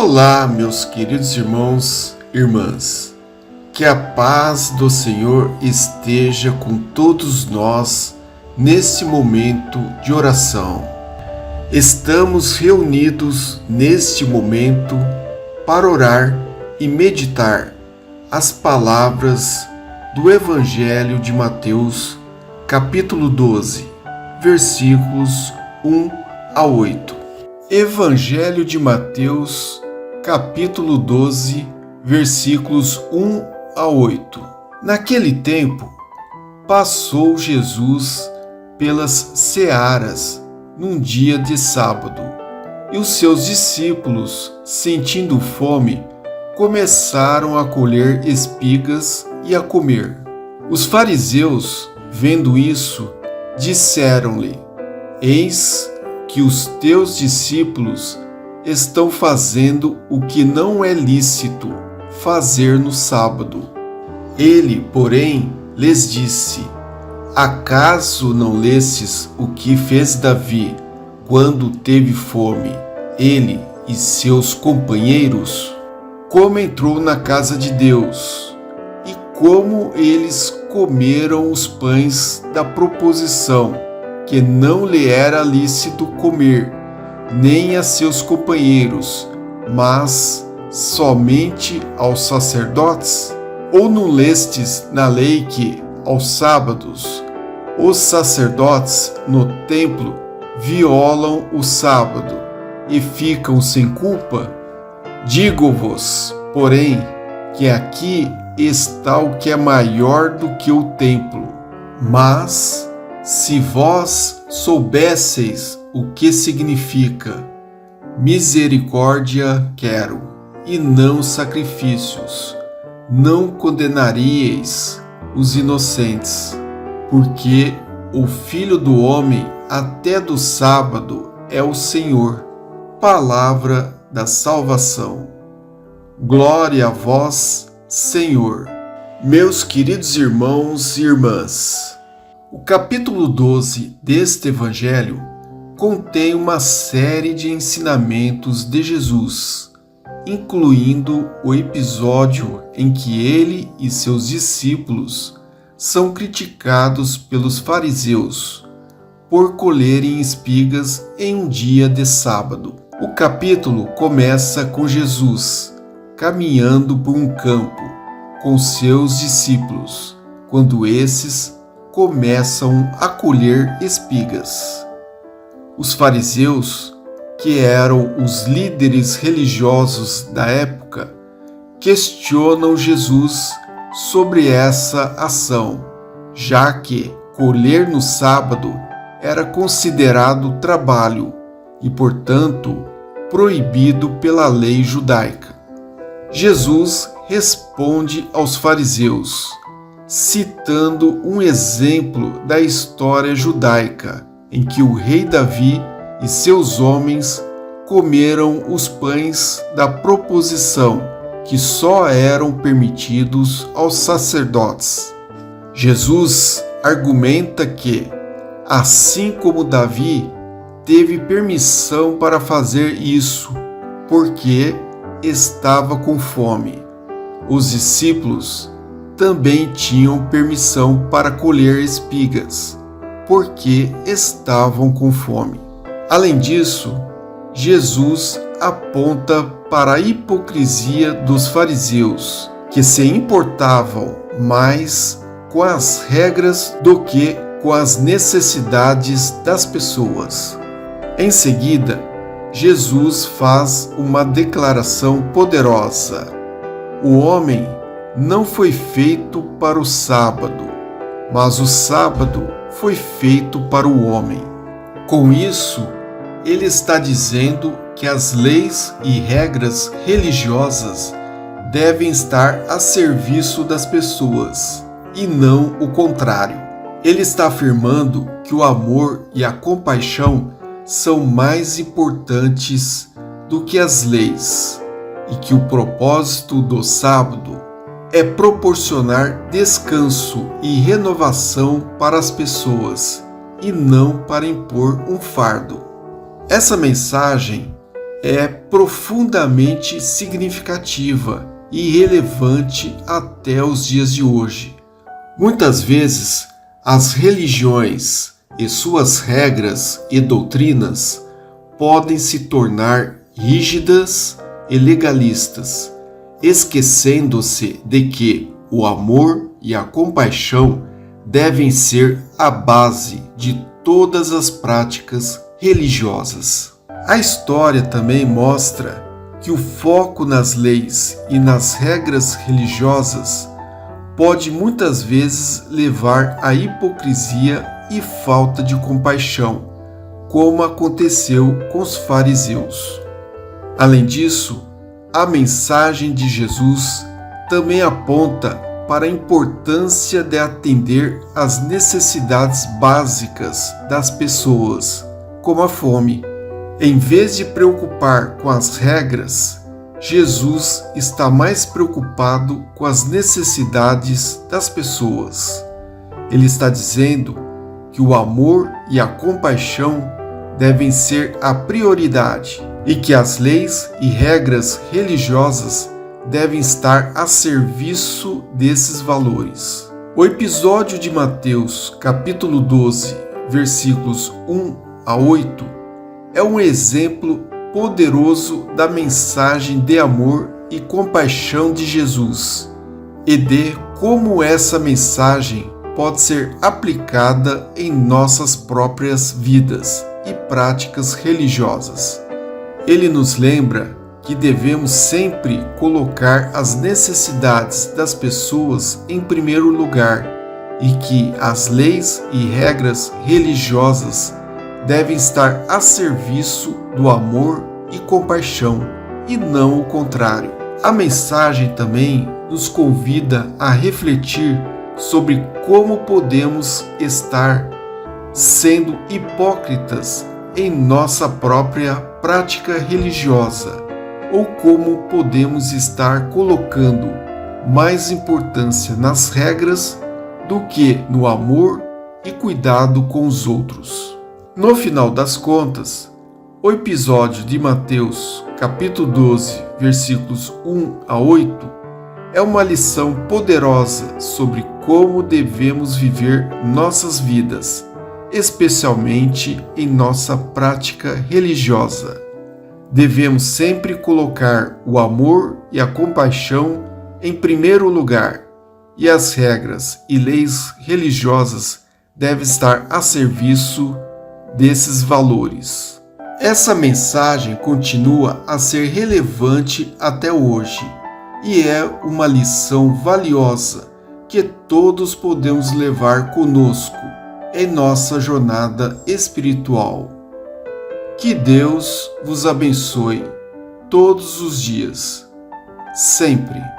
Olá, meus queridos irmãos e irmãs. Que a paz do Senhor esteja com todos nós neste momento de oração. Estamos reunidos neste momento para orar e meditar as palavras do Evangelho de Mateus, capítulo 12, versículos 1 a 8. Evangelho de Mateus, capítulo 12, versículos 1 a 8. Naquele tempo, passou Jesus pelas searas num dia de sábado, e os seus discípulos, sentindo fome, começaram a colher espigas e a comer. Os fariseus, vendo isso, disseram-lhe: Eis que os teus discípulos estão fazendo o que não é lícito fazer no sábado. Ele, porém, lhes disse: Acaso não lestes o que fez Davi quando teve fome, ele e seus companheiros? Como entrou na casa de Deus, e como eles comeram os pães da proposição, que não lhe era lícito comer, nem a seus companheiros, mas somente aos sacerdotes? Ou não lestes na lei que, aos sábados, os sacerdotes no templo violam o sábado e ficam sem culpa? Digo-vos, porém, que aqui está o que é maior do que o templo. Mas se vós soubesseis o que significa misericórdia quero, e não sacrifícios, não condenaríeis os inocentes, porque o Filho do Homem até do sábado é o Senhor. Palavra da salvação. Glória a vós, Senhor. Meus queridos irmãos e irmãs, o capítulo 12 deste Evangelho contém uma série de ensinamentos de Jesus, incluindo o episódio em que ele e seus discípulos são criticados pelos fariseus por colherem espigas em um dia de sábado. O capítulo começa com Jesus caminhando por um campo com seus discípulos, quando esses começam a colher espigas. Os fariseus, que eram os líderes religiosos da época, questionam Jesus sobre essa ação, já que colher no sábado era considerado trabalho e, portanto, proibido pela lei judaica. Jesus responde aos fariseus, citando um exemplo da história judaica, em que o rei Davi e seus homens comeram os pães da proposição, que só eram permitidos aos sacerdotes. Jesus argumenta que, assim como Davi teve permissão para fazer isso, porque estava com fome, os discípulos também tinham permissão para colher espigas, porque estavam com fome. Além disso, Jesus aponta para a hipocrisia dos fariseus, que se importavam mais com as regras do que com as necessidades das pessoas. Em seguida, Jesus faz uma declaração poderosa: o homem não foi feito para o sábado, mas o sábado foi feito para o homem. Com isso, ele está dizendo que as leis e regras religiosas devem estar a serviço das pessoas, e não o contrário. Ele está afirmando que o amor e a compaixão são mais importantes do que as leis, e que o propósito do sábado é proporcionar descanso e renovação para as pessoas, e não para impor um fardo. Essa mensagem é profundamente significativa e relevante até os dias de hoje. Muitas vezes, as religiões e suas regras e doutrinas podem se tornar rígidas e legalistas, esquecendo-se de que o amor e a compaixão devem ser a base de todas as práticas religiosas. A história também mostra que o foco nas leis e nas regras religiosas pode muitas vezes levar à hipocrisia e falta de compaixão, como aconteceu com os fariseus. Além disso, a mensagem de Jesus também aponta para a importância de atender às necessidades básicas das pessoas, como a fome. Em vez de preocupar com as regras, Jesus está mais preocupado com as necessidades das pessoas. Ele está dizendo que o amor e a compaixão devem ser a prioridade e que as leis e regras religiosas devem estar a serviço desses valores. O episódio de Mateus, capítulo 12, versículos 1 a 8, é um exemplo poderoso da mensagem de amor e compaixão de Jesus e de como essa mensagem pode ser aplicada em nossas próprias vidas e práticas religiosas. Ele nos lembra que devemos sempre colocar as necessidades das pessoas em primeiro lugar e que as leis e regras religiosas devem estar a serviço do amor e compaixão e não o contrário. A mensagem também nos convida a refletir sobre como podemos estar sendo hipócritas em nossa própria prática religiosa, ou como podemos estar colocando mais importância nas regras do que no amor e cuidado com os outros. No final das contas, o episódio de Mateus, capítulo 12, versículos 1 a 8, é uma lição poderosa sobre como devemos viver nossas vidas, especialmente em nossa prática religiosa. Devemos sempre colocar o amor e a compaixão em primeiro lugar, e as regras e leis religiosas devem estar a serviço desses valores. Essa mensagem continua a ser relevante até hoje e é uma lição valiosa que todos podemos levar conosco em nossa jornada espiritual. Que Deus vos abençoe todos os dias, sempre.